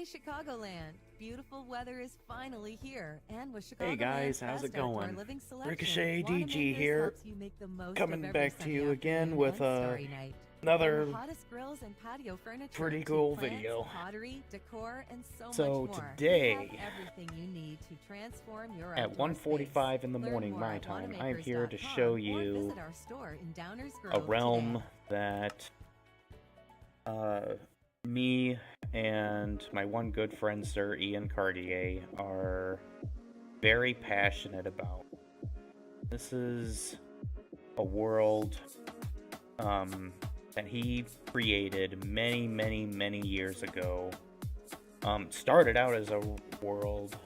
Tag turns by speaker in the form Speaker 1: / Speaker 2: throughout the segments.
Speaker 1: Hey Chicagoland! Beautiful weather is finally here, and with Chicagoland's
Speaker 2: Hey guys, how's it
Speaker 1: best outdoor
Speaker 2: going?
Speaker 1: living selection,
Speaker 2: Ricochet DG
Speaker 1: Wanamakers
Speaker 2: here,
Speaker 1: helps you make the most of
Speaker 2: coming
Speaker 1: every
Speaker 2: back to
Speaker 1: sunny
Speaker 2: you again
Speaker 1: afternoon
Speaker 2: with
Speaker 1: and starry night.
Speaker 2: another
Speaker 1: From the hottest grills and patio furniture
Speaker 2: pretty
Speaker 1: to
Speaker 2: cool
Speaker 1: plants,
Speaker 2: video.
Speaker 1: pottery, decor, and so
Speaker 2: So
Speaker 1: much more.
Speaker 2: today,
Speaker 1: We have everything you need to transform your
Speaker 2: at
Speaker 1: outdoor
Speaker 2: 1:45 in the
Speaker 1: space. Learn
Speaker 2: morning
Speaker 1: more
Speaker 2: my
Speaker 1: at
Speaker 2: time, I'm here to
Speaker 1: wanamakers.com
Speaker 2: show
Speaker 1: or
Speaker 2: you
Speaker 1: visit our store in Downers
Speaker 2: a
Speaker 1: Grove
Speaker 2: realm
Speaker 1: today.
Speaker 2: that me and my one good friend Sir Ian Cartier are very passionate about. This is a world that he created many years ago. Started out as a world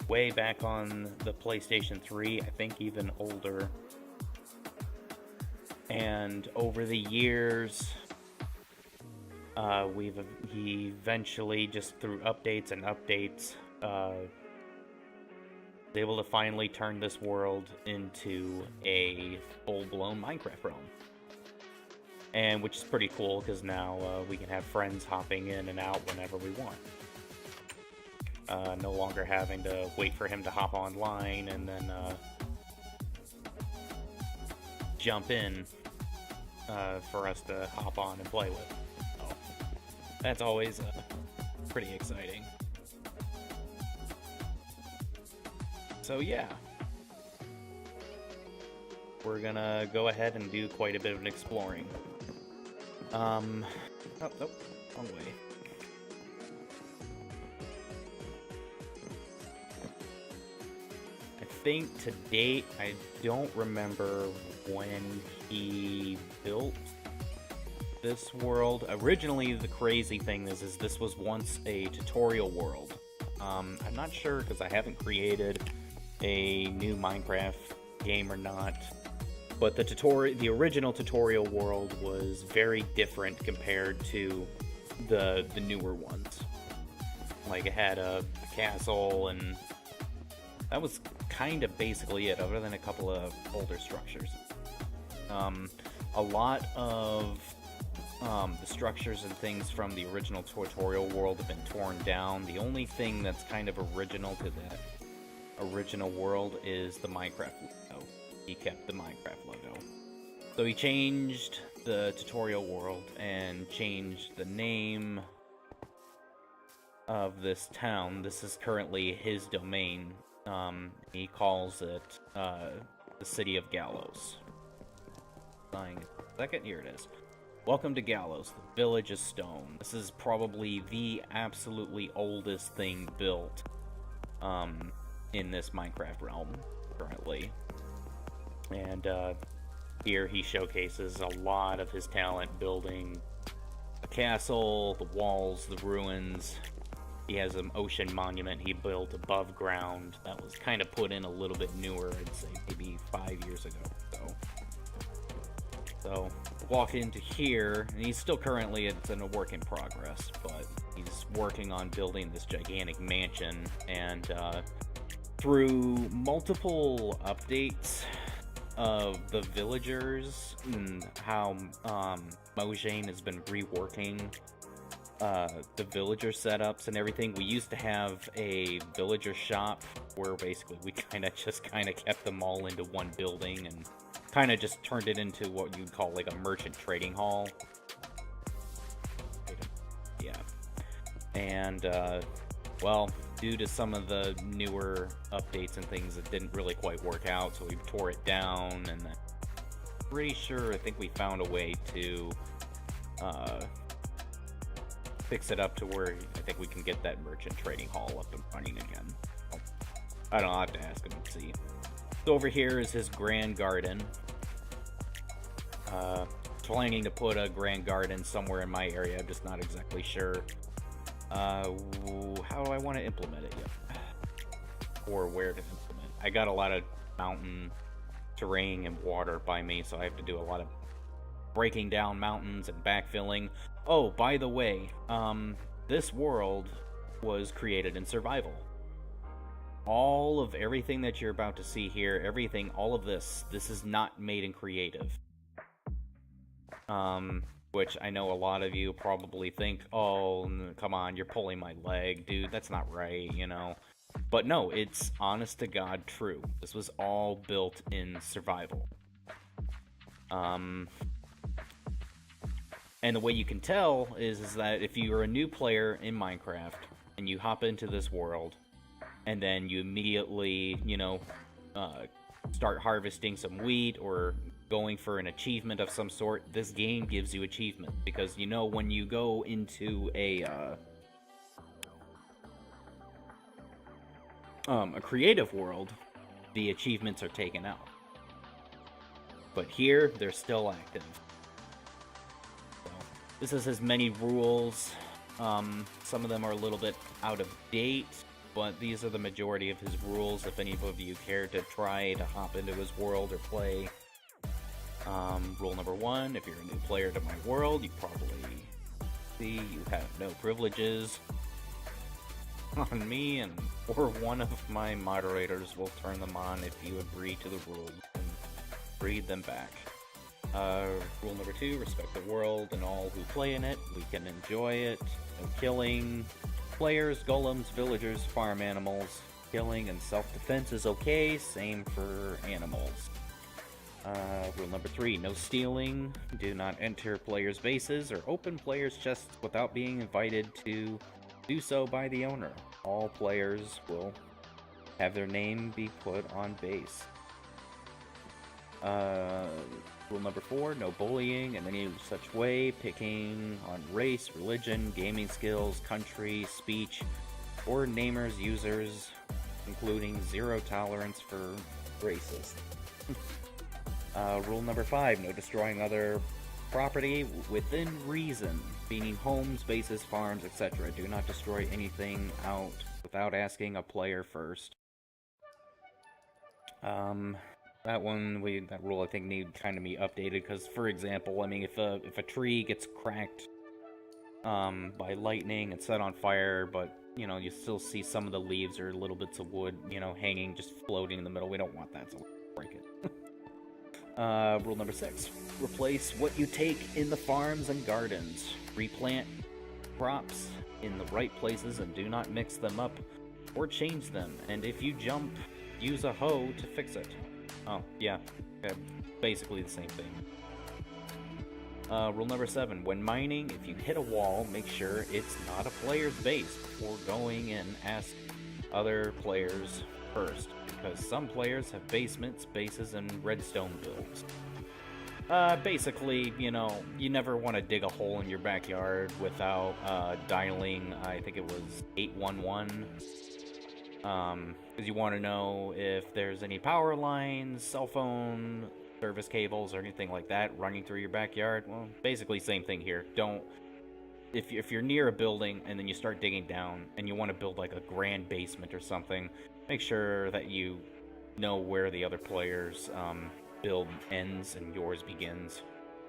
Speaker 2: way back on the PlayStation 3, I think even older. And over the years, he eventually, just through updates and updates, was able to finally turn this world into a full-blown Minecraft realm. And which is pretty cool, because now we can have friends hopping in and out whenever we want. No longer having to wait for him to hop online and then jump in for us to hop on and play with. So, that's always pretty exciting. So yeah, we're gonna go ahead and do quite a bit of an exploring. Oh, nope, wrong way. I think to date, I don't remember when he built this world. Originally, the crazy thing is this was once a tutorial world. I'm not sure because I haven't created a new Minecraft game or not. But the original tutorial world was very different compared to the newer ones. Like, it had a castle, and that was kind of basically it, other than a couple of older structures. A lot of the structures and things from the original tutorial world have been torn down. The only thing that's kind of original to that original world is the Minecraft logo. He kept the Minecraft logo. So he changed the tutorial world and changed the name of this town. This is currently his domain. He calls it the City of Gallows. Second, here it is. Welcome to Gallows, the village of stone. This is probably the absolutely oldest thing built in this Minecraft realm currently. And here he showcases a lot of his talent building a castle, the walls, the ruins. He has an ocean monument he built above ground that was kind of put in a little bit newer, I'd say maybe 5 years ago. So walk into here, and he's still currently, it's in a work in progress, but he's working on building this gigantic mansion, and through multiple updates of the villagers and how Mojang has been reworking the villager setups and everything. We used to have a villager shop where basically we kind of kept them all into one building and kind of just turned it into what you'd call like a merchant trading hall. Yeah. And well, due to some of the newer updates and things, it didn't really quite work out, so we tore it down, and I'm pretty sure, I think we found a way to fix it up to where I think we can get that merchant trading hall up and running again. I don't know, I'll have to ask him and see. So over here is his grand garden. Planning to put a grand garden somewhere in my area, I'm just not exactly sure how do I want to implement it yet, or where to implement. I got a lot of mountain terrain and water by me, so I have to do a lot of breaking down mountains and backfilling. Oh, by the way, this world was created in survival. All of everything that you're about to see here, all of this is not made in creative. which I know a lot of you probably think, oh, come on, you're pulling my leg, dude, that's not right, you know. But no, it's honest to God true. This was all built in survival. And the way you can tell is that if you're a new player in Minecraft and you hop into this world and then you immediately, you know, start harvesting some wheat or going for an achievement of some sort, this game gives you achievement. Because, you know, when you go into a creative world, the achievements are taken out. But here, they're still active. So, this has many rules. Some of them are a little bit out of date, but these are the majority of his rules if any of you care to try to hop into his world or play. Rule number 1, if you're a new player to my world, you probably see you have no privileges on me, and or one of my moderators will turn them on if you agree to the rules and read them back. Rule number 2, respect the world and all who play in it. We can enjoy it. No killing players, golems, villagers, farm animals. Killing and self-defense is okay, same for animals. Rule number 3, no stealing. Do not enter players' bases or open players' chests without being invited to do so by the owner. All players will have their name be put on base. Rule number 4, no bullying in any such way, picking on race, religion, gaming skills, country, speech, or namers, users, including 0 tolerance for racist. Rule number 5, no destroying other property within reason, meaning homes, bases, farms, etc. Do not destroy anything out without asking a player first. That rule I think need kind of be updated because, for example, I mean, if a tree gets cracked by lightning and set on fire, but you know you still see some of the leaves or little bits of wood, you know, hanging, just floating in the middle. We don't want that, so we'll break it. Rule number 6, replace what you take in the farms and gardens. Replant crops in the right places and do not mix them up or change them. And if you jump, use a hoe to fix it. Oh, yeah, basically the same thing. Rule number 7, when mining, if you hit a wall, make sure it's not a player's base before going in. Ask other players first, because some players have basements, bases, and redstone builds. Basically, you know, you never want to dig a hole in your backyard without dialing, I think it was 811, because you want to know if there's any power lines, cell phone service cables, or anything like that running through your backyard. Well, basically same thing here. If you're near a building and then you start digging down and you want to build like a grand basement or something, make sure that you know where the other player's build ends and yours begins,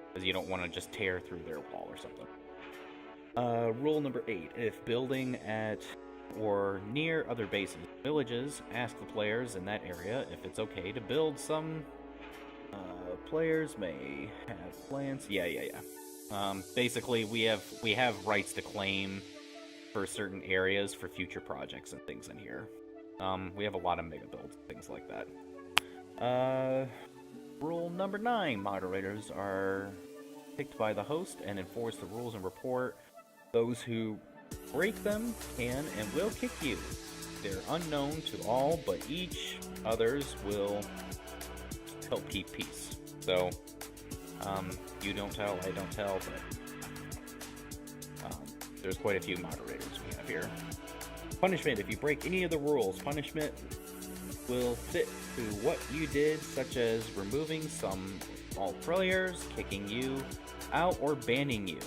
Speaker 2: because you don't want to just tear through their wall or something. Rule number 8, if building at or near other bases, villages, ask the players in that area if it's okay to build. Some players may have plans. Yeah. Basically, we have rights to claim for certain areas for future projects and things in here. We have a lot of mega builds, things like that. Rule number 9, moderators are picked by the host and enforce the rules and report. Those who break them can and will kick you. They're unknown to all, but each others will help keep peace. So, you don't tell, I don't tell, but there's quite a few moderators we have here. Punishment. If you break any of the rules, punishment will fit to what you did, such as removing all players, kicking you out, or banning you.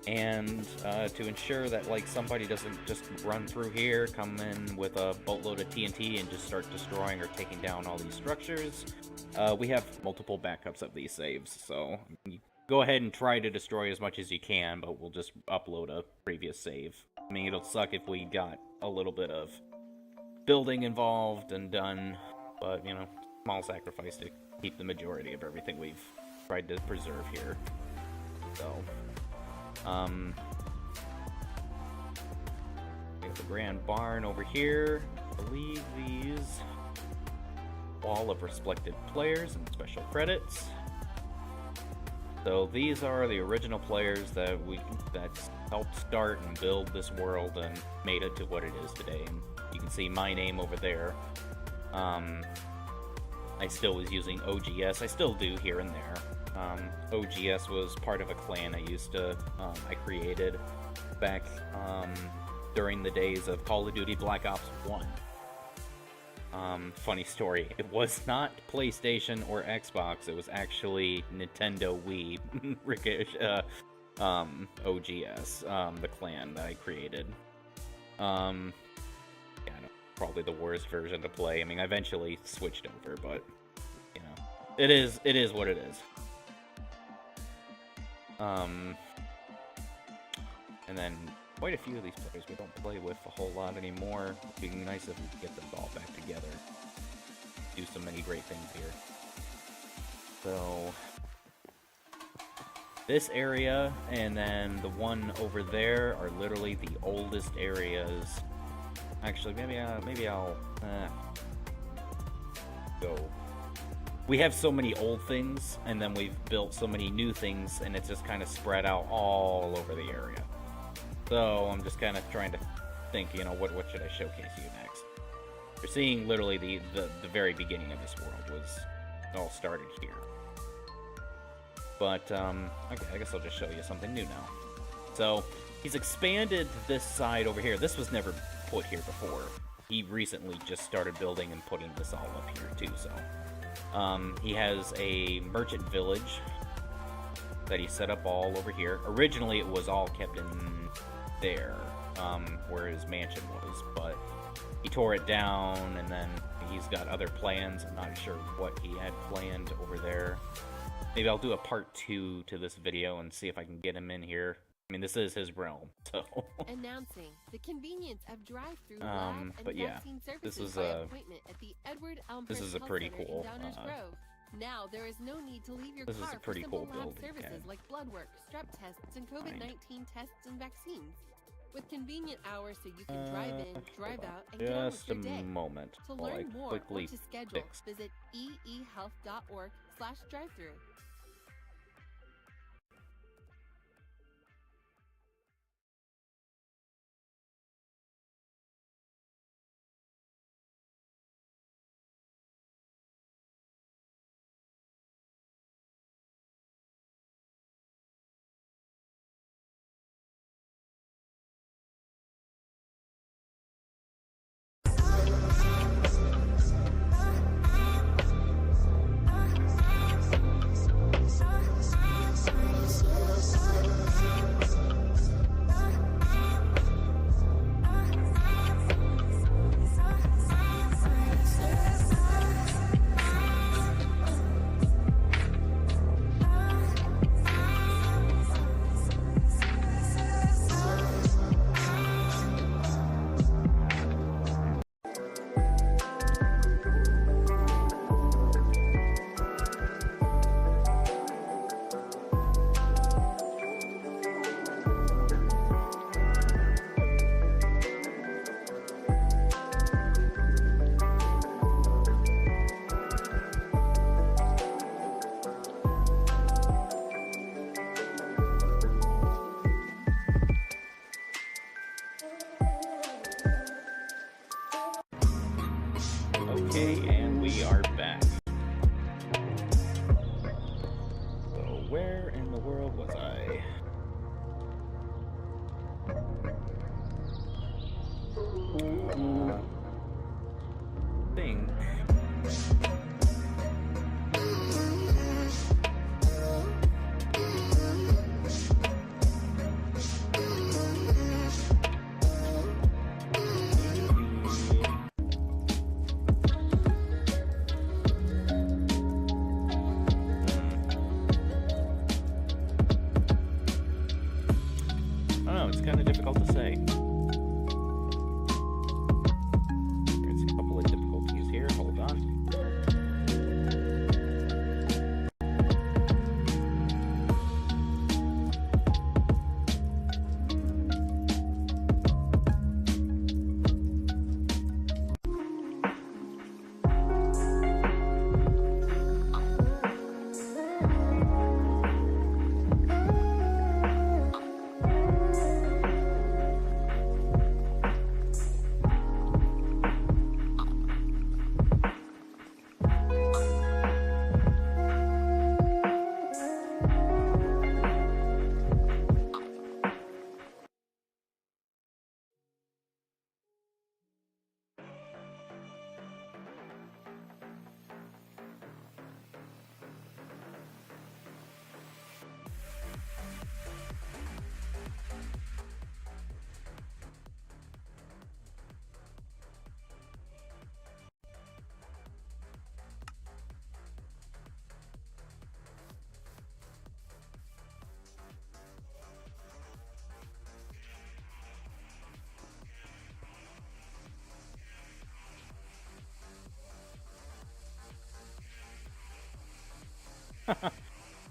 Speaker 2: And to ensure that like somebody doesn't just run through here, come in with a boatload of TNT and just start destroying or taking down all these structures, we have multiple backups of these saves, so go ahead and try to destroy as much as you can, but we'll just upload a previous save. I mean, it'll suck if we got a little bit of building involved and done, but, you know, small sacrifice to keep the majority of everything we've tried to preserve here. So, we have the grand barn over here. I believe these wall of respected players and special credits. So these are the original players that helped start and build this world and made it to what it is today. And you can see my name over there. I still was using OGS. I still do here and there. OGS was part of a clan I created back during the days of Call of Duty Black Ops 1. Funny story, it was not PlayStation or Xbox, it was actually Nintendo Wii OGS, the clan that I created. Yeah, no, probably the worst version to play. I mean, I eventually switched over, but, you know, it is what it is. And then quite a few of these players we don't play with a whole lot anymore. It'd be nice if we could get them all back together. Do so many great things here. So, this area and then the one over there are literally the oldest areas. Actually, maybe I'll go. We have so many old things, and then we've built so many new things, and it's just kind of spread out all over the area. So I'm just kind of trying to think, you know, what should I showcase you next? You're seeing literally the very beginning of this world was all started here. But okay, I guess I'll just show you something new now. So he's expanded this side over here. This was never put here before. He recently just started building and putting this all up here too. So he has a merchant village that he set up all over here. Originally, it was all kept in there, where his mansion was, but he tore it down, and then he's got other plans. I'm not sure what he had planned over there. Maybe I'll do a part 2 to this video and see if I can get him in here. I mean, this is his realm, so.
Speaker 1: Announcing the convenience of drive-through live and
Speaker 2: but yeah,
Speaker 1: vaccine
Speaker 2: this
Speaker 1: services
Speaker 2: is
Speaker 1: by
Speaker 2: a
Speaker 1: appointment at the Edward
Speaker 2: this is a pretty cool.
Speaker 1: Now there is no need to leave your
Speaker 2: This is
Speaker 1: car
Speaker 2: a pretty
Speaker 1: for simple
Speaker 2: cool
Speaker 1: lab
Speaker 2: build,
Speaker 1: services
Speaker 2: yeah.
Speaker 1: like blood work, strep tests, and COVID-19 tests and vaccines. With convenient hours so you can drive in, drive out, and get on with
Speaker 2: Just
Speaker 1: your
Speaker 2: a
Speaker 1: day.
Speaker 2: moment
Speaker 1: To
Speaker 2: while I
Speaker 1: learn more or
Speaker 2: quickly
Speaker 1: to schedule,
Speaker 2: fix.
Speaker 1: visit eehealth.org/drive-through.
Speaker 2: Okay, and we are back. So where in the world was I? Think. I don't know, it's kind of difficult to say. There's a couple of difficulties here, hold on.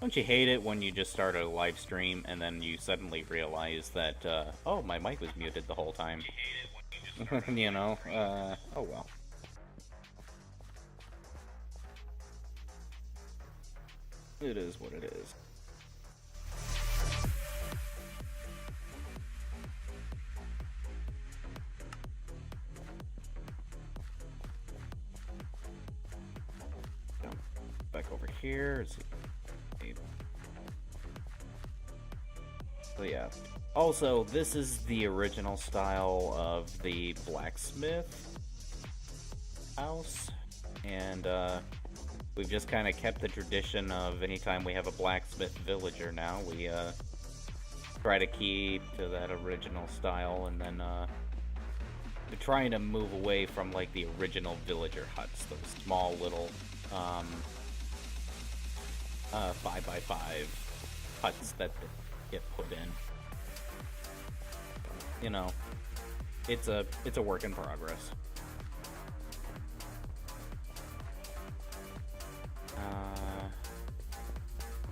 Speaker 2: Don't you hate it when you just start a live stream and then you suddenly realize that, oh, my mic was muted the whole time. You know, oh well. It is what it is. Back over here. So yeah. Also, this is the original style of the blacksmith house, and we've just kind of kept the tradition of anytime we have a blacksmith villager now, we try to keep to that original style, and then we're trying to move away from like the original villager huts, those small little 5x5 huts that get put in. You know, it's a work in progress.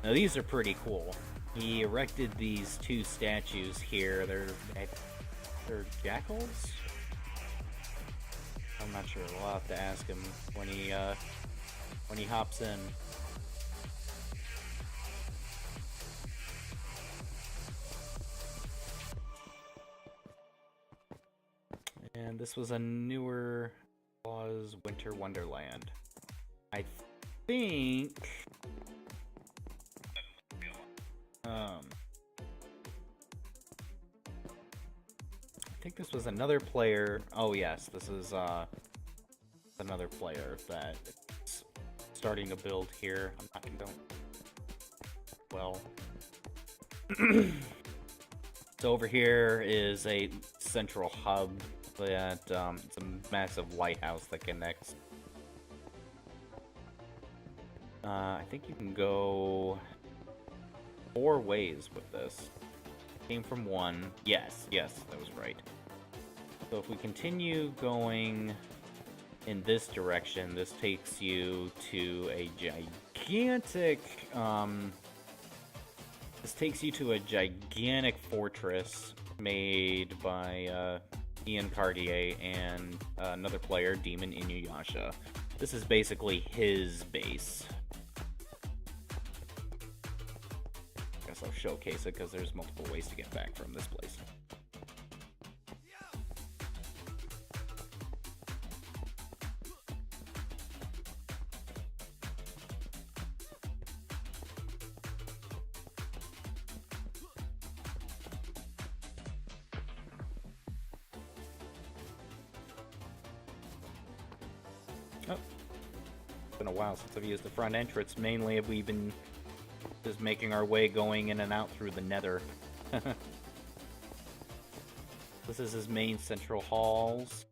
Speaker 2: Now these are pretty cool. He erected these two statues here. They're jackals? I'm not sure. We'll have to ask him when he hops in. And this was a newer Winter Wonderland. I think this was another player. Oh yes, this is another player that's starting to build here. I'm not gonna well. So over here is a central hub that it's a massive lighthouse that connects. I think you can go 4 ways with this. Came from 1. Yes, that was right. So if we continue going in this direction, this takes you to a gigantic fortress made by Ian Cartier and another player, Demon Inuyasha. This is basically his base. Guess I'll showcase it because there's multiple ways to get back from this place. A while since I've used the front entrance. Mainly we've been just making our way going in and out through the nether. This is his main central halls.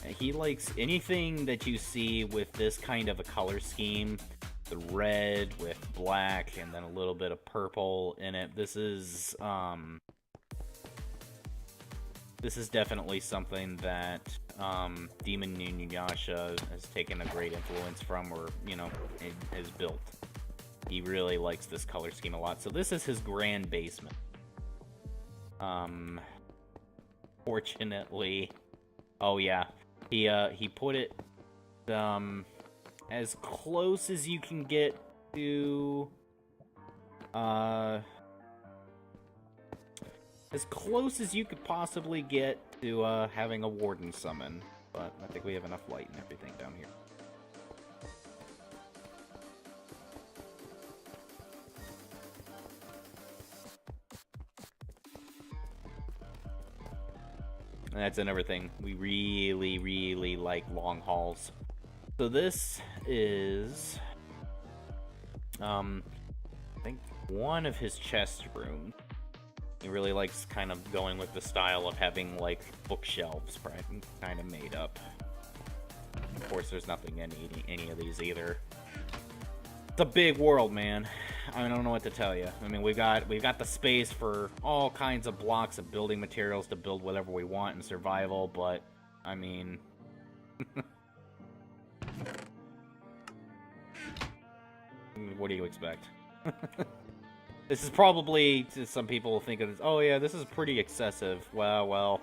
Speaker 2: And he likes anything that you see with this kind of a color scheme. The red with black and then a little bit of purple in it. This is definitely something that Demon Inuyasha has taken a great influence from, or, you know, has built. He really likes this color scheme a lot. So this is his grand basement. Fortunately, oh yeah, he put it as close as you can get to as close as you could possibly get to having a warden summon, but I think we have enough light and everything down here. And that's another thing. We really like long hauls. So this is, I think, one of his chest rooms. He really likes kind of going with the style of having, like, bookshelves kind of made up. Of course, there's nothing in any of these either. It's a big world, man. I don't know what to tell you. I mean, we've got the space for all kinds of blocks of building materials to build whatever we want in survival, but I mean... what do you expect? This is probably, some people think of this, oh yeah, this is pretty excessive. Well...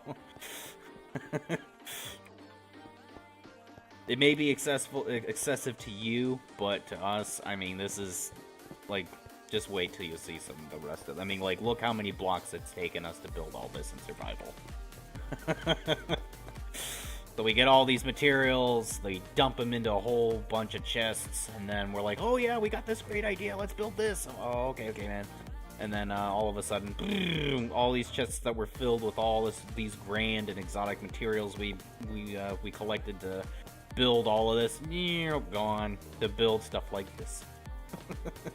Speaker 2: It may be excessive to you, but to us, I mean, this is, like, just wait till you see some of the rest of it. I mean, like, look how many blocks it's taken us to build all this in survival. So we get all these materials, they dump them into a whole bunch of chests, and then we're like, oh yeah, we got this great idea, let's build this. Oh, okay, man. And then all of a sudden, boom, all these chests that were filled with all these grand and exotic materials we collected to build all of this, gone to build stuff like this.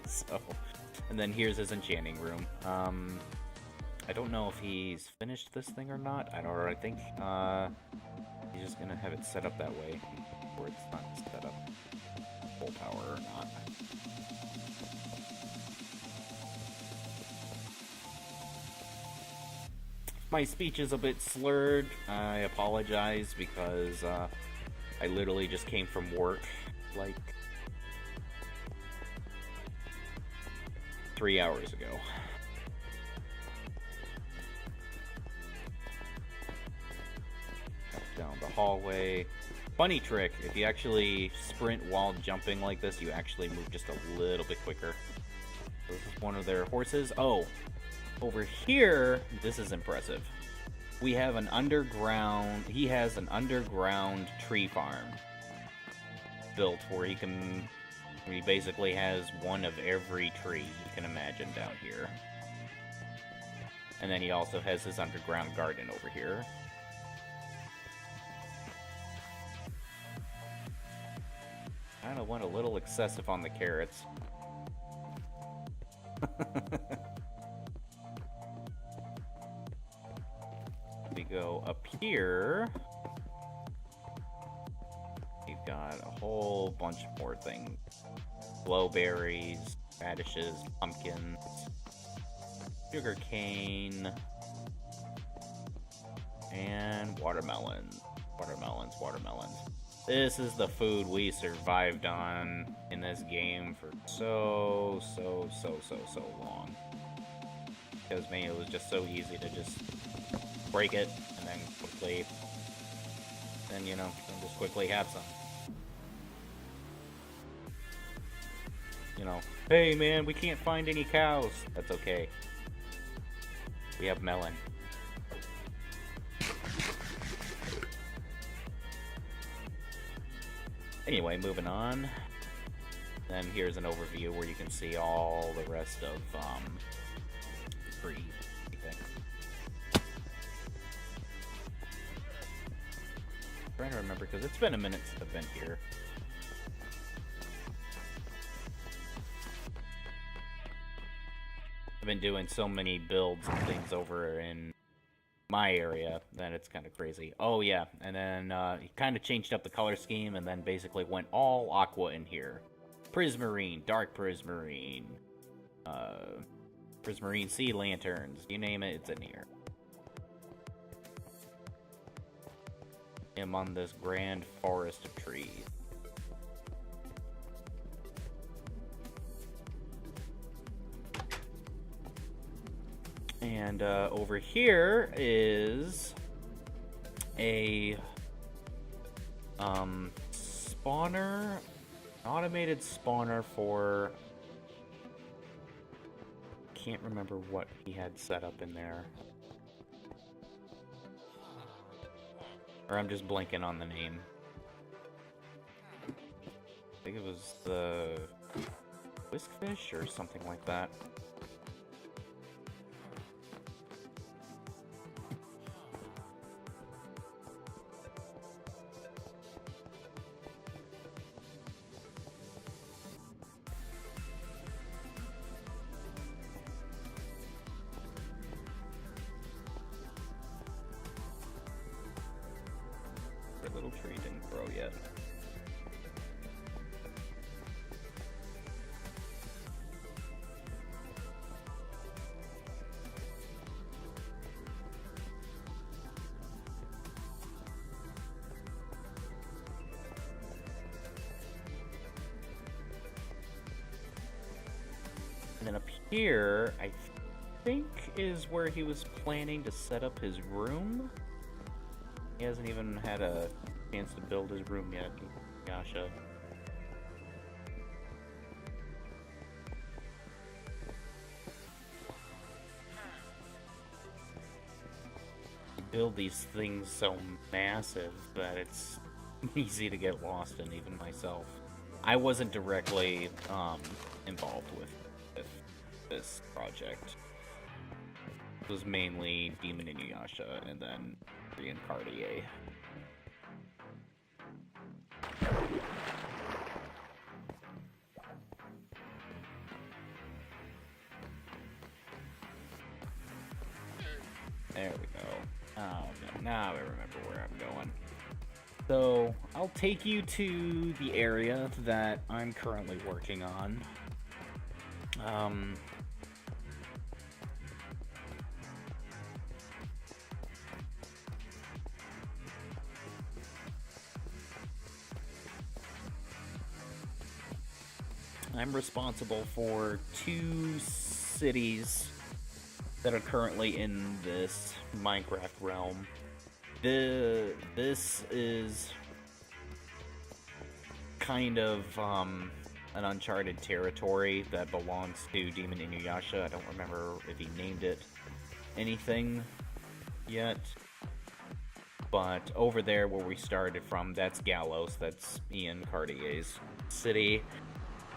Speaker 2: So, and then here's his enchanting room. I don't know if he's finished this thing or not. I think he's just gonna have it set up that way, or it's not set up full power or not. My speech is a bit slurred. I apologize because I literally just came from work, like, 3 hours ago. Down the hallway. Funny trick, if you actually sprint while jumping like this, you actually move just a little bit quicker. So this is one of their horses. Oh, over here, this is impressive. We have an underground, he has an underground tree farm built where he basically has one of every tree you can imagine down here. And then he also has his underground garden over here. Kinda went a little excessive on the carrots. We go up here. We've got a whole bunch more things. Blueberries, radishes, pumpkins, sugar cane, and watermelons. Watermelons. This is the food we survived on in this game for so long. Because, man, it was just so easy to just break it, and then quickly, just quickly have some. Hey man, we can't find any cows. That's okay. We have melon. Anyway, moving on. Then here's an overview where you can see all the rest of, free. Trying to remember because it's been a minute since I've been here. I've been doing so many builds and things over in my area that it's kind of crazy. Oh yeah, and then he kind of changed up the color scheme and then basically went all aqua in here. Prismarine, dark prismarine, prismarine sea lanterns, you name it, it's in here. I'm on this grand forest of trees. And over here is a spawner, automated spawner for, can't remember what he had set up in there. Or I'm just blanking on the name. I think it was the whiskfish or something like that. The little tree didn't grow yet. here, I think, is where he was planning to set up his room. He hasn't even had a chance to build his room yet. Yasha. Build these things so massive that it's easy to get lost in, even myself. I wasn't directly involved with this project. It was mainly Demon Inuyasha and then Korean Cartier. There we go. Oh, no, now I remember where I'm going. So, I'll take you to the area that I'm currently working on. I'm responsible for 2 cities that are currently in this Minecraft realm. This is kind of an uncharted territory that belongs to Demon Inuyasha. I don't remember if he named it anything yet. But over there where we started from, that's Gallows. That's Ian Cartier's city.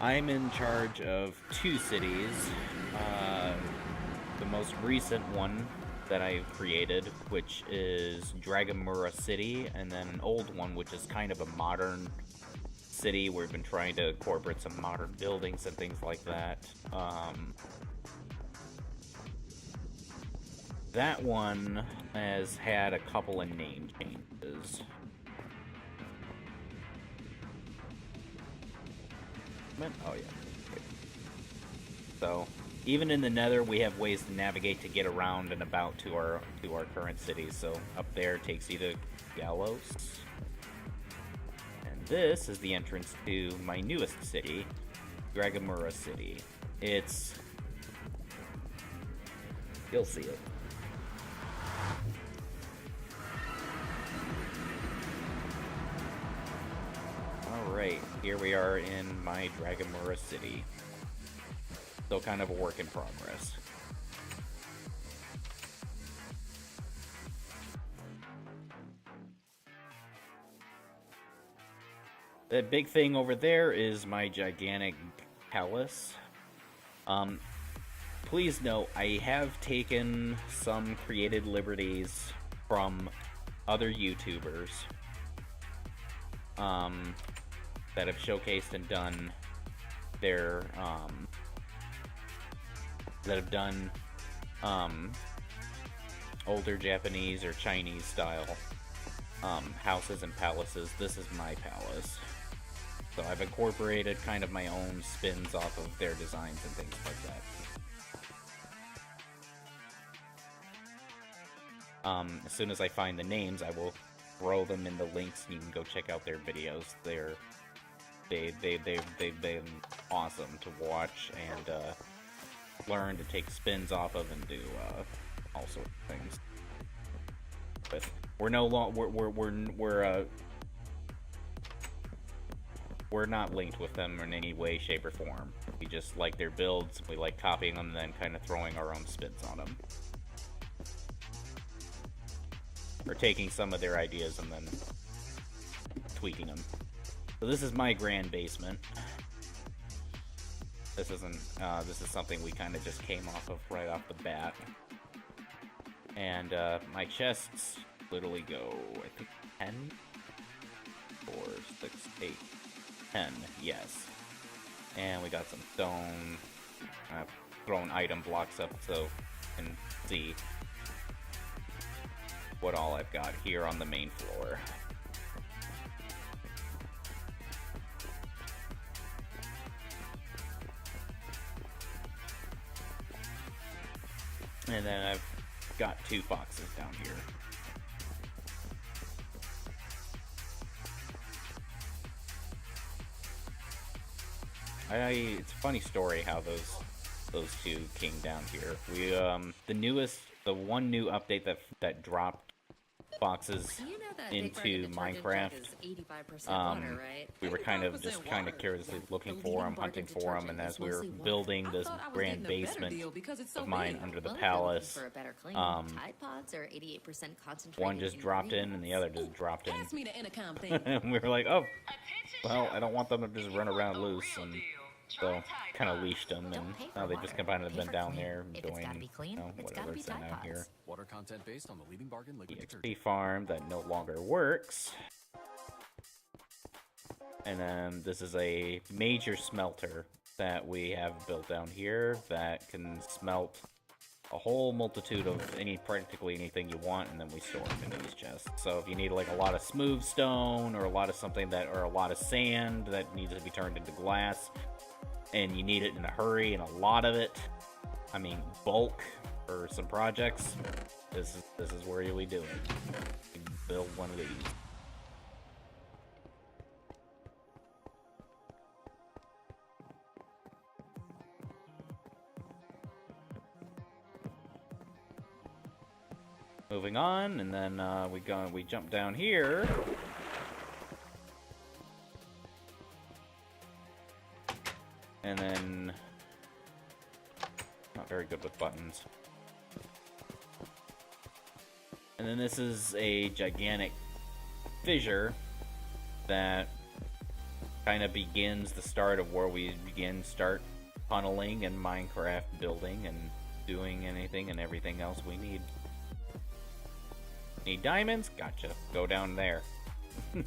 Speaker 2: I'm in charge of 2 cities. The most recent one that I've created, which is Dragamura City, and then an old one, which is kind of a modern city. We've been trying to incorporate some modern buildings and things like that. That one has had a couple of name changes. Oh yeah. So, even in the Nether, we have ways to navigate to get around and about to our current cities. So up there takes you to Gallows, and this is the entrance to my newest city, Dragamura City. You'll see it. Alright, here we are in my Dragamura City. Still kind of a work in progress. The big thing over there is my gigantic palace. Please note, I have taken some created liberties from other YouTubers that have showcased and done their older Japanese or Chinese style houses and palaces. This is my palace. So I've incorporated kind of my own spins off of their designs and things like that. As soon as I find the names, I will throw them in the links, and you can go check out their videos. They've been awesome to watch and learn to take spins off of and do all sorts of things. But we're no longer we're not linked with them in any way, shape, or form. We just like their builds. We like copying them and then kind of throwing our own spins on them. Or taking some of their ideas and then tweaking them. So this is my grand basement. This isn't, this is something we kind of just came off of right off the bat. And, my chests literally go, I think, 10? 4, 6, 8, 10, yes. And we got some stone. I've thrown item blocks up so you can see what all I've got here on the main floor. And then I've got 2 boxes down here. It's a funny story how those those two king down here. We the one new update that dropped boxes into Minecraft. We were kind of curiously looking for them, hunting for them, and as we were building this grand basement of mine under the palace, one just dropped in and the other just dropped in. And we were like, oh, well, I don't want them to just run around loose, and so kind of leashed them, and now they just kind of been down there doing, whatever it's down here.
Speaker 3: Water content based on the leading bargain liquid
Speaker 2: EXP farm that no longer works. And then this is a major smelter that we have built down here that can smelt a whole multitude of practically anything you want, and then we store them into these chests. So if you need like a lot of smooth stone or a lot of or a lot of sand that needs to be turned into glass, and you need it in a hurry and a lot of it, I mean bulk for some projects, this is where we do it. You can build one of these. Moving on, and then we jump down here. And then not very good with buttons. And then this is a gigantic fissure that kind of begins the start of where we start tunneling in Minecraft, building and doing anything and everything else we need. Need diamonds? Gotcha. Go down there. And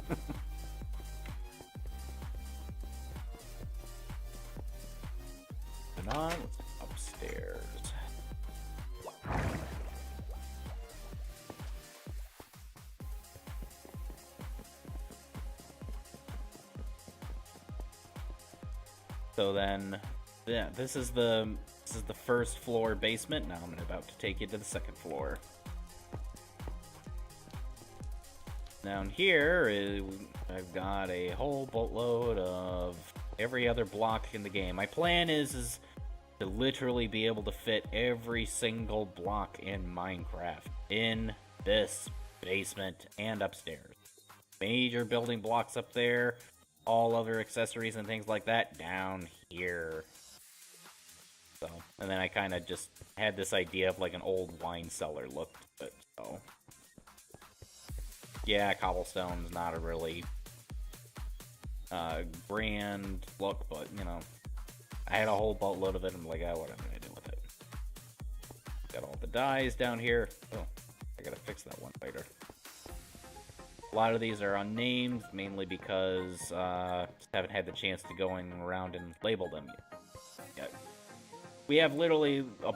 Speaker 2: on, let's upstairs. So then, yeah, this is the first floor basement. Now I'm about to take you to the second floor. Down here, I've got a whole boatload of every other block in the game. My plan is to literally be able to fit every single block in Minecraft in this basement and upstairs. Major building blocks up there, all other accessories and things like that down here. So, and then I kind of just had this idea of like an old wine cellar look to it, so. Yeah, cobblestone's not a really grand look, but, you know, I had a whole boatload of it, and I'm like, what am I gonna do with it? Got all the dyes down here. Oh, I gotta fix that one later. A lot of these are unnamed, mainly because just haven't had the chance to go around and label them yet. We have literally a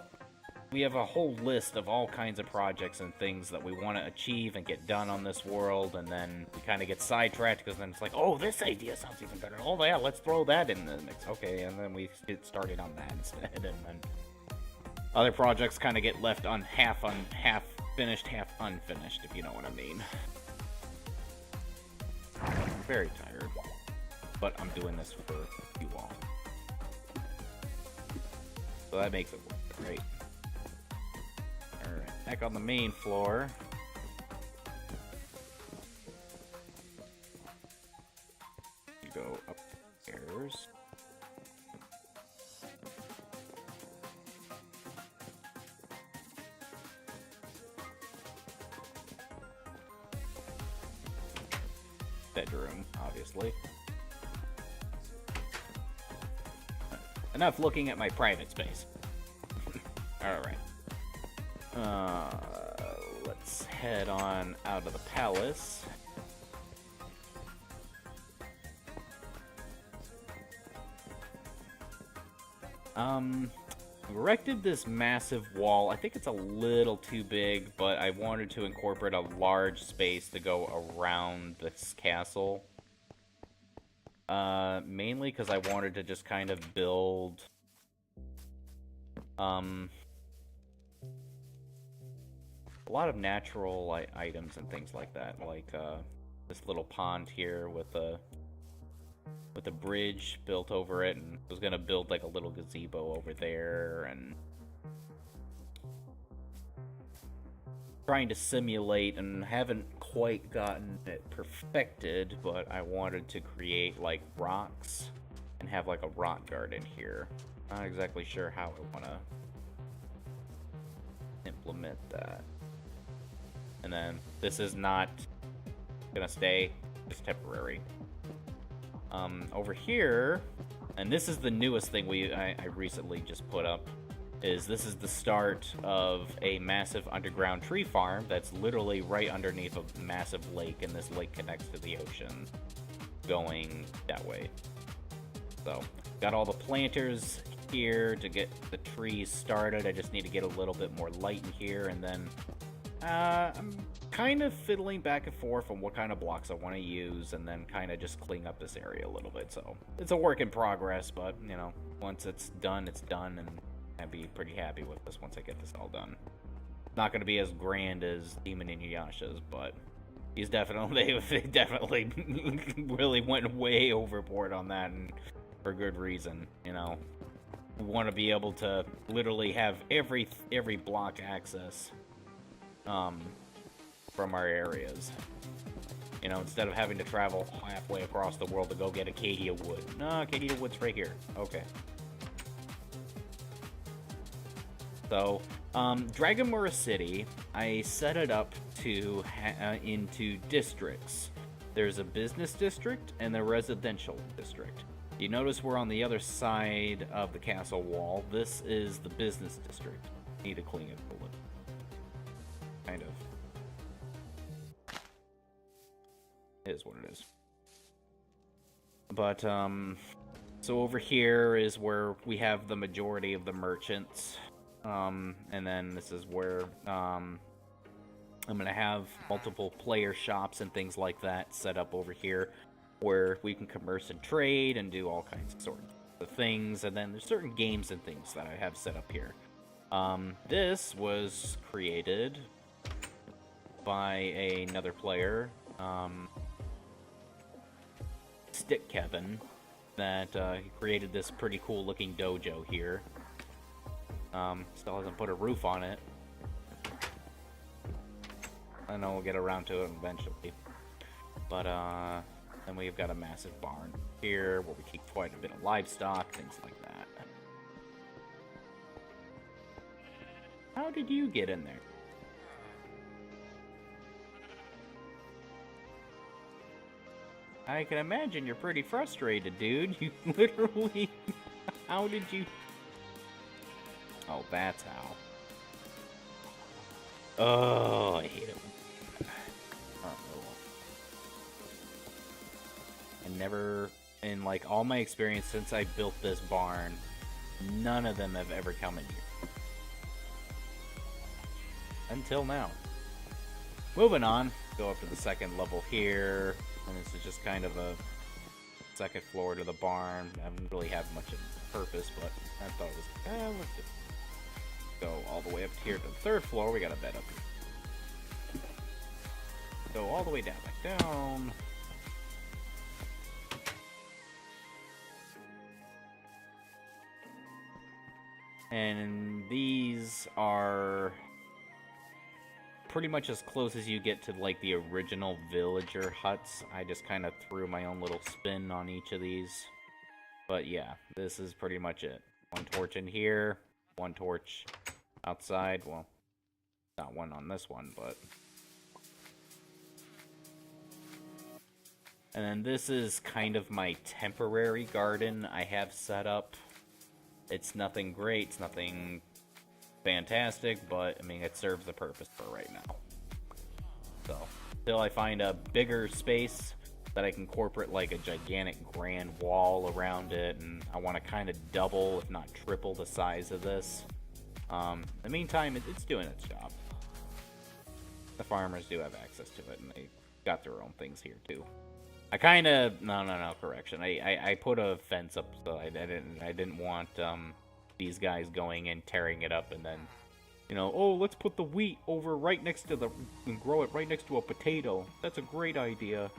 Speaker 2: whole list of all kinds of projects and things that we want to achieve and get done on this world, and then we kind of get sidetracked because then it's like, oh, this idea sounds even better. Oh yeah, let's throw that in the mix. Okay, and then we get started on that instead, and then other projects kind of get left on half finished, half unfinished, if you know what I mean. I'm very tired, but I'm doing this for you all, so that makes it work great. Alright, back on the main floor. You go upstairs. Bedroom, obviously. Enough looking at my private space. Alright. Let's head on out of the palace. Erected this massive wall. I think it's a little too big, but I wanted to incorporate a large space to go around this castle. Mainly because I wanted to just kind of build a lot of natural items and things like that, like this little pond here with a with a bridge built over it, and was gonna build like a little gazebo over there, and trying to simulate, and haven't quite gotten it perfected, but I wanted to create like rocks and have like a rock garden here. Not exactly sure how I want to implement that. And then this is not gonna stay, just temporary. Over here, and this is the newest thing I recently just put up, is this is the start of a massive underground tree farm that's literally right underneath a massive lake, and this lake connects to the ocean going that way. So, got all the planters here to get the trees started. I just need to get a little bit more light in here, and then I'm kind of fiddling back and forth on what kind of blocks I want to use, and then kind of just clean up this area a little bit. So, it's a work in progress, but, you know, once it's done, and I'd be pretty happy with this once I get this all done. Not going to be as grand as Demon Inuyasha's, but he's definitely, they definitely really went way overboard on that, and for good reason, you know. We want to be able to literally have every block access from our areas. You know, instead of having to travel halfway across the world to go get Acadia Wood. No, Acadia Wood's right here. Okay. So, Dragonmura City, I set it up to into districts. There's a business district and a residential district. You notice we're on the other side of the castle wall. This is the business district. Need to clean it a little. Kind of. It is what it is. But, so over here is where we have the majority of the merchants. And then this is where, I'm gonna have multiple player shops and things like that set up over here, where we can commerce and trade and do all kinds of sorts of things. And then there's certain games and things that I have set up here. This was created by another player, Stick Kevin, that he created this pretty cool looking dojo here. Still hasn't put a roof on it. I know we'll get around to it eventually. But, then we've got a massive barn here where we keep quite a bit of livestock, things like that. How did you get in there? I can imagine you're pretty frustrated, dude. You literally... How did you... Oh, that's how. Oh, I hate it. I never, in like all my experience since I built this barn, none of them have ever come in here. Until now. Moving on, go up to the second level here, and this is just kind of a second floor to the barn. I haven't really had much of a purpose, but I thought it was, let's just go all the way up here to the third floor. We got a bed up here. Go all the way down, back down. And these are pretty much as close as you get to like the original villager huts. I just kind of threw my own little spin on each of these. But yeah, this is pretty much it. One torch in here, one torch outside. Well, not one on this one, but... And then this is kind of my temporary garden I have set up. It's nothing great, it's nothing fantastic, but, I mean, it serves the purpose for right now. So, until I find a bigger space that I can incorporate, like, a gigantic grand wall around it, and I want to kind of double, if not triple, the size of this. In the meantime, it's doing its job. The farmers do have access to it, and they got their own things here, too. I kind of... No, correction. I put a fence up, so I didn't want, these guys going and tearing it up, and then, you know, oh, let's put the wheat over right next to and grow it right next to a potato. That's a great idea.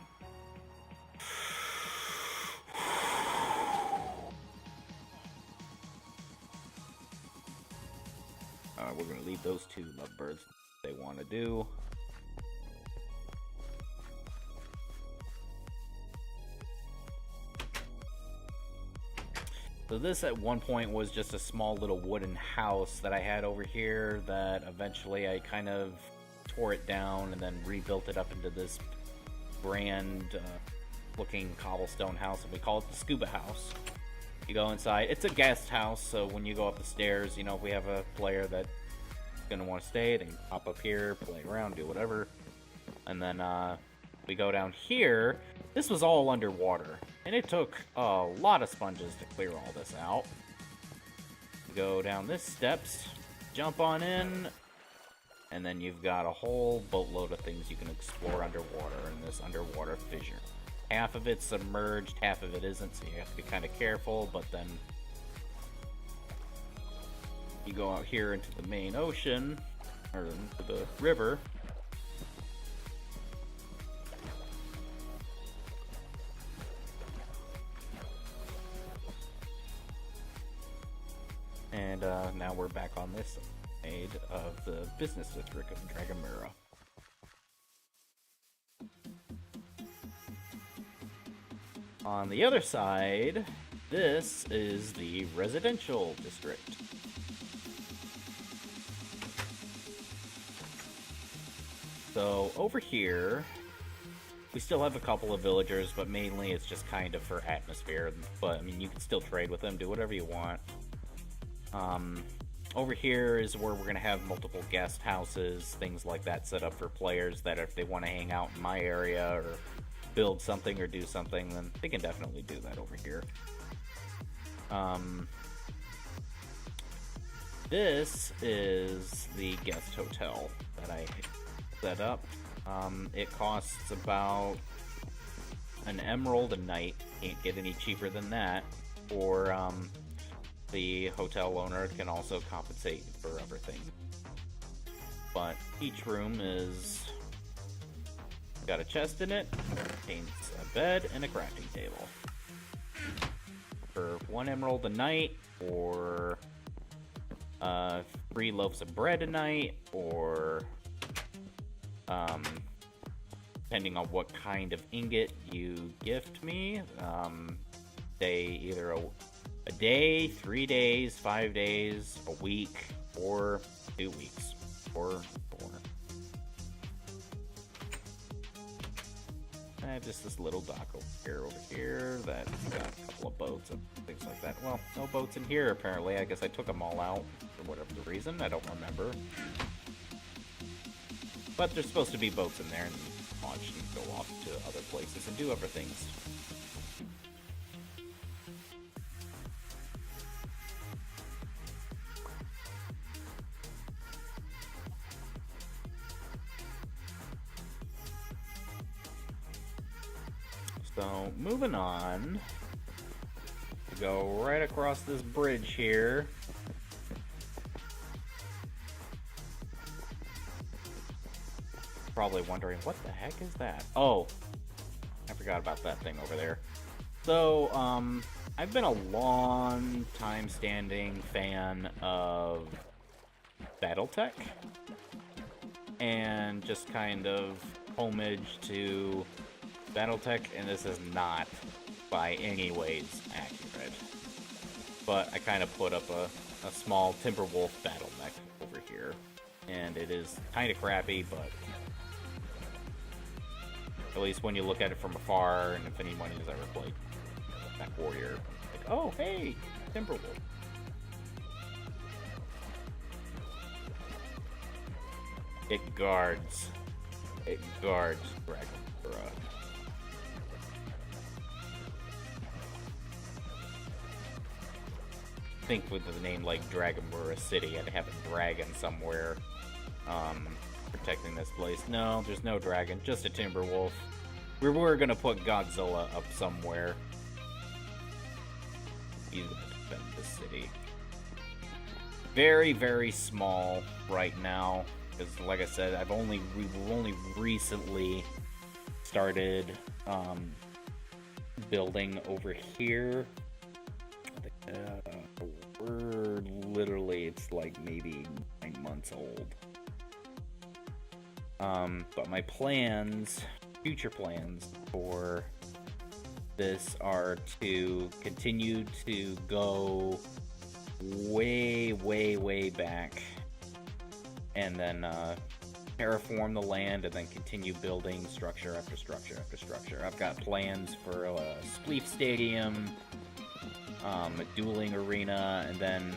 Speaker 2: We're gonna leave those two lovebirds if they want to do. So this at one point was just a small little wooden house that I had over here that eventually I kind of tore it down and then rebuilt it up into this grand looking cobblestone house, and we call it the scuba house. You go inside, it's a guest house, so when you go up the stairs, you know, if we have a player that's gonna want to stay, they can hop up here, play around, do whatever. And then we go down here. This was all underwater, and it took a lot of sponges to clear all this out. You go down this steps, jump on in, and then you've got a whole boatload of things you can explore underwater in this underwater fissure. Half of it's submerged, half of it isn't, so you have to be kind of careful, but then you go out here into the main ocean, or into the river. And now we're back on this side of the business district of Dragamura. On the other side, this is the residential district. So over here, we still have a couple of villagers, but mainly it's just kind of for atmosphere. But I mean, you can still trade with them, do whatever you want. Over here is where we're going to have multiple guest houses, things like that set up for players that if they want to hang out in my area or build something or do something, then they can definitely do that over here. This is the guest hotel that I set up. It costs about an emerald a night. Can't get any cheaper than that. Or the hotel owner can also compensate for everything. But each room is got a chest in it, contains a bed and a crafting table. For 1 emerald a night, or 3 loaves of bread a night, or depending on what kind of ingot you gift me, they either a day, 3 days, 5 days, a week, or 2 weeks, or 4. I have just this little dock over here that's got a couple of boats and things like that. Well, no boats in here apparently. I guess I took them all out for whatever the reason. I don't remember. But there's supposed to be boats in there and launch and go off to other places and do other things. So, moving on, we go right across this bridge here. Probably wondering, what the heck is that? Oh, I forgot about that thing over there. So, I've been a long time standing fan of Battletech, and just kind of homage to Battletech, and this is not by any ways accurate. But I kind of put up a small Timberwolf battle mech over here, and it is kind of crappy, but at least when you look at it from afar, and if anyone has ever played Mech Warrior, like, oh hey, Timberwolf. It guards Dragonborough. I think with a name like Dragonborough City, I'd have a dragon somewhere protecting this place. No, there's no dragon, just a Timberwolf. We were gonna put Godzilla up somewhere. He's gonna defend the city. Very, very small right now, because like I said, we've only recently started building over here. We're literally, it's like maybe 9 months old. But my plans, future plans for this are to continue to go way, way, way back, and then terraform the land, and then continue building structure after structure after structure. I've got plans for a Spleef Stadium, a dueling arena, and then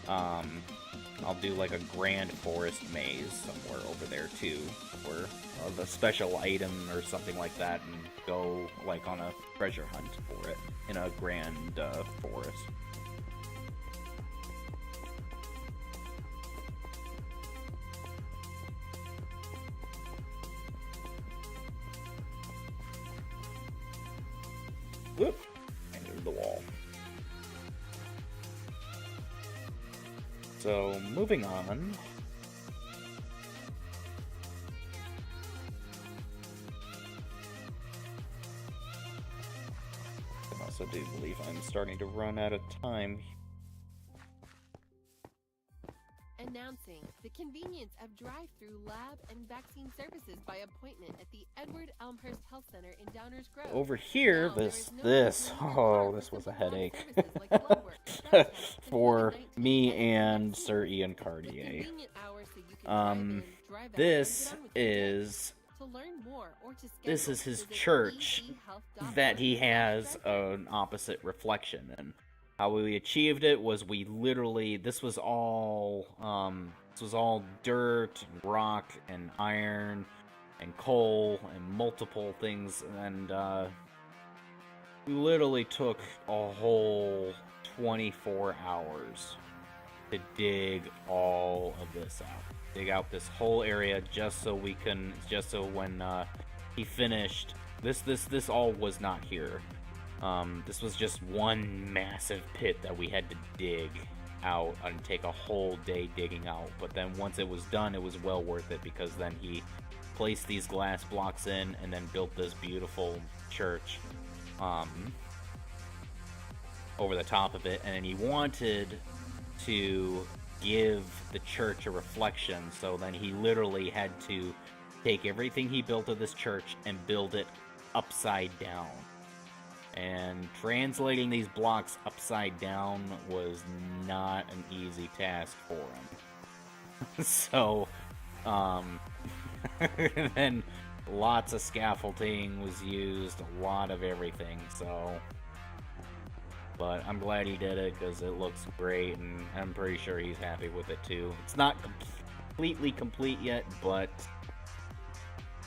Speaker 2: I'll do like a grand forest maze somewhere over there too, or the special item or something like that, and go like on a treasure hunt for it in a grand forest. Whoop! Entered the wall. So, moving on. I also do believe I'm starting to run out of time.
Speaker 1: Announcing the convenience of drive-through lab and vaccine services by appointment at the Edward Elmhurst Health Center in Downers Grove.
Speaker 2: Over here,
Speaker 1: Now,
Speaker 2: this was a headache.
Speaker 1: Like blood work, drug tests, and
Speaker 2: For
Speaker 1: COVID-19
Speaker 2: me
Speaker 1: testing
Speaker 2: and
Speaker 1: vaccines.
Speaker 2: Sir Ian
Speaker 1: With
Speaker 2: Cartier.
Speaker 1: convenient hours so you can drive in, drive out, and
Speaker 2: This
Speaker 1: get on with your day.
Speaker 2: is
Speaker 1: To learn more or to
Speaker 2: this
Speaker 1: schedule,
Speaker 2: is his
Speaker 1: visit
Speaker 2: church that he has
Speaker 1: ehealth.org/drive-thru.
Speaker 2: an opposite reflection, and how we achieved it was we literally, this was all dirt and rock and iron and coal and multiple things, and we literally took a whole 24 hours to dig all of this out. Dig out this whole area just so when he finished, this all was not here. This was just one massive pit that we had to dig out and take a whole day digging out. But then once it was done, it was well worth it, because then he placed these glass blocks in and then built this beautiful church over the top of it. And then he wanted to give the church a reflection, so then he literally had to take everything he built of this church and build it upside down. And translating these blocks upside down was not an easy task for him. So, then lots of scaffolding was used, a lot of everything, so. But I'm glad he did it, because it looks great, and I'm pretty sure he's happy with it too. It's not completely complete yet, but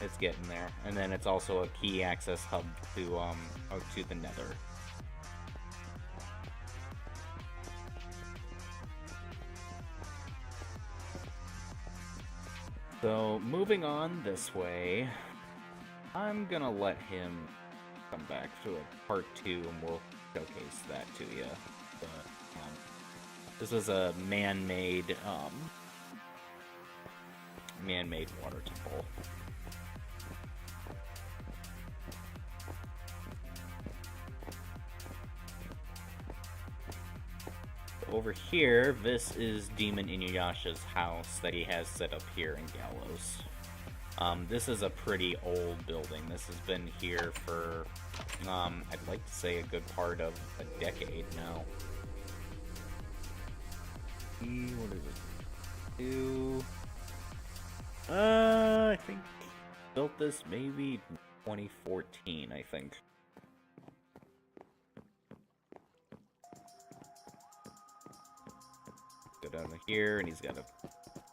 Speaker 2: it's getting there. And then it's also a key access hub to the Nether. So, moving on this way, I'm gonna let him come back to a part 2, and we'll showcase that to you. But, this was a man-made water temple. Over here, this is Demon Inuyasha's house that he has set up here in Gallows. This is a pretty old building. This has been here for, I'd like to say a good part of a decade now. What is it? I think built this maybe 2014, I think. Go down to here, and he's got a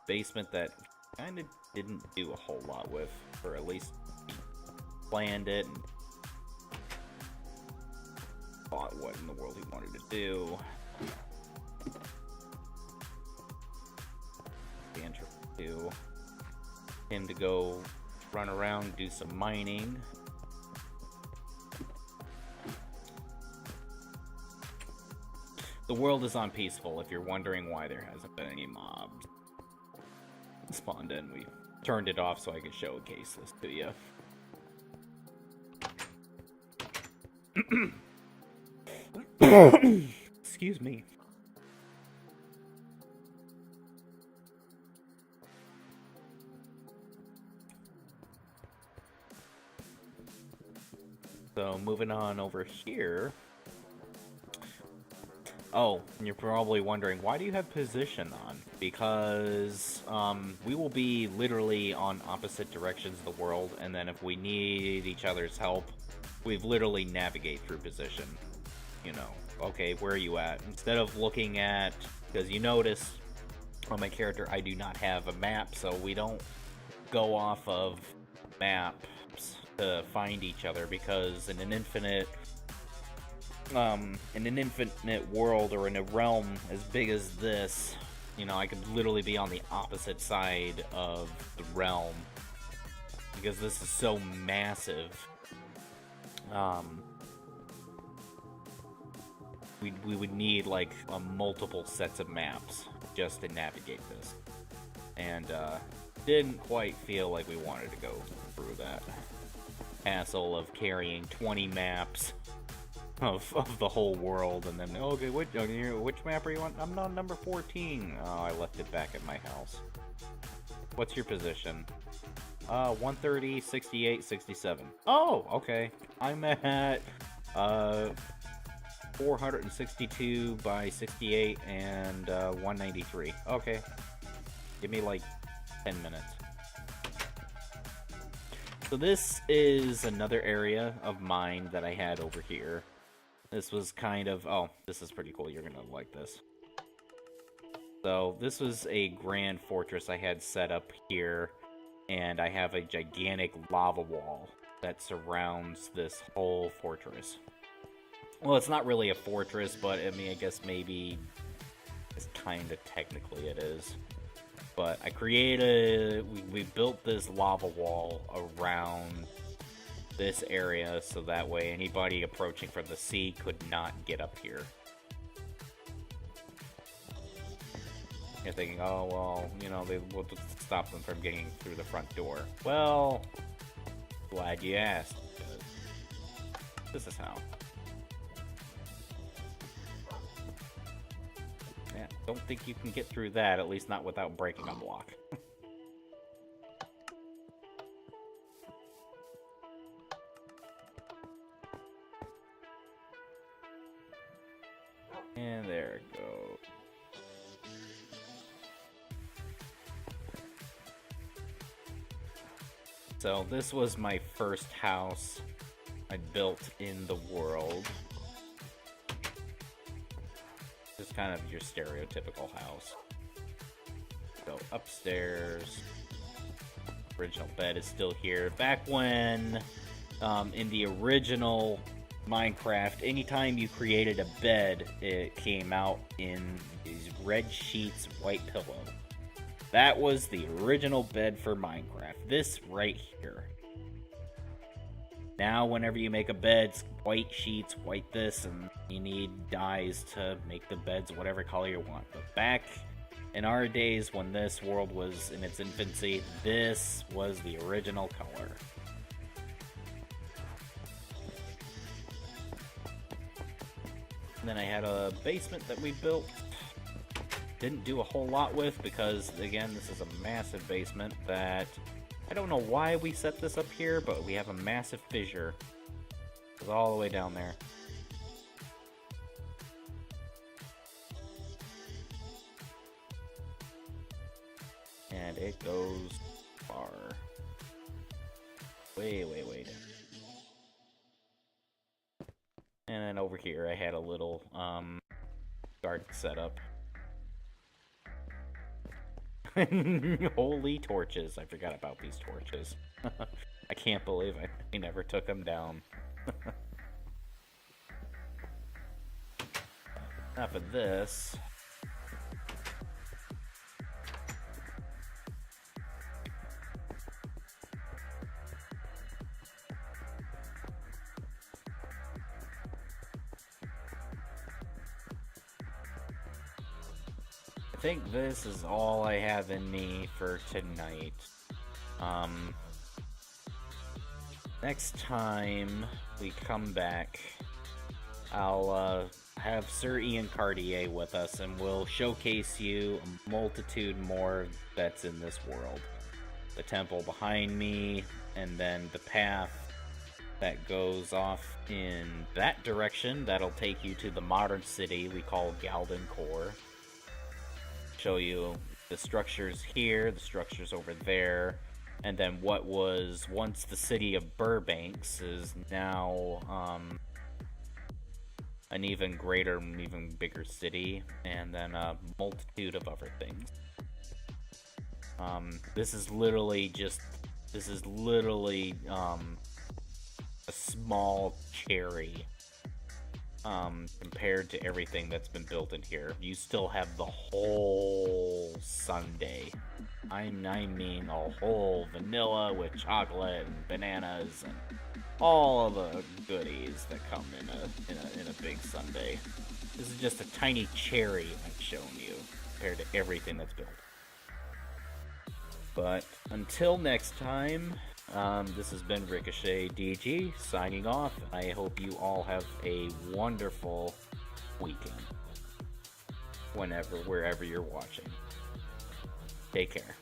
Speaker 2: basement that kind of didn't do a whole lot with, or at least he planned it and thought what in the world he wanted to do. The entrance to him to go run around, do some mining. The world is on peaceful, if you're wondering why there hasn't been any mobs spawned in. We turned it off so I could showcase this to you. Excuse me. So moving on over here. Oh, and you're probably wondering, why do you have position on? Because we will be literally on opposite directions of the world, and then if we need each other's help, we've literally navigate through position. You know, okay, where are you at? Instead of looking at, because you notice on my character, I do not have a map, so we don't go off of maps to find each other, because in an infinite world, or in a realm as big as this, you know, I could literally be on the opposite side of the realm, because this is so massive. We would need like multiple sets of maps just to navigate this, and didn't quite feel like we wanted to go through that hassle of carrying 20 maps of the whole world, and then, okay, which map are you on? I'm on number 14. Oh, I left it back at my house. What's your position? 130, 68, 67. Oh, okay. I'm at 462 by 68 and 193. Okay. Give me like 10 minutes. So this is another area of mine that I had over here. This was kind of... Oh, this is pretty cool. You're gonna like this. So, this was a grand fortress I had set up here, and I have a gigantic lava wall that surrounds this whole fortress. Well, it's not really a fortress, but I mean, I guess maybe it's kind of technically it is. But I created... We built this lava wall around this area, so that way anybody approaching from the sea could not get up here. You're thinking, oh, well, you know, they will stop them from getting through the front door. Well, glad you asked, because this is how. Yeah, don't think you can get through that, at least not without breaking a block. And there it goes. So this was my first house I built in the world. Just kind of your stereotypical house. Go upstairs. Original bed is still here. Back when, in the original Minecraft, anytime you created a bed, it came out in these red sheets, white pillow. That was the original bed for Minecraft. This right here. Now, whenever you make a bed, it's white sheets, white this, and you need dyes to make the beds whatever color you want. But back in our days, when this world was in its infancy, this was the original color. And then I had a basement that we built. Didn't do a whole lot with, because, again, this is a massive basement that... I don't know why we set this up here, but we have a massive fissure. It goes all the way down there. And it goes far. Way, way, way down. And then over here I had a little garden set up. Holy torches. I forgot about these torches. I can't believe I never took them down. Enough of this. I think this is all I have in me for tonight. Next time we come back, I'll have Sir Ian Cartier with us, and we'll showcase you a multitude more that's in this world. The temple behind me, and then the path that goes off in that direction. That'll take you to the modern city we call Galden Core. Show you the structures here, the structures over there, and then what was once the city of Burbanks is now an even greater, even bigger city, and then a multitude of other things. This is literally a small cherry compared to everything that's been built in here. You still have the whole sundae. I mean a whole vanilla with chocolate and bananas and all of the goodies that come in a big sundae. This is just a tiny cherry I've shown you compared to everything that's built. But until next time, this has been Ricochet DG signing off. I hope you all have a wonderful weekend. Wherever you're watching. Take care.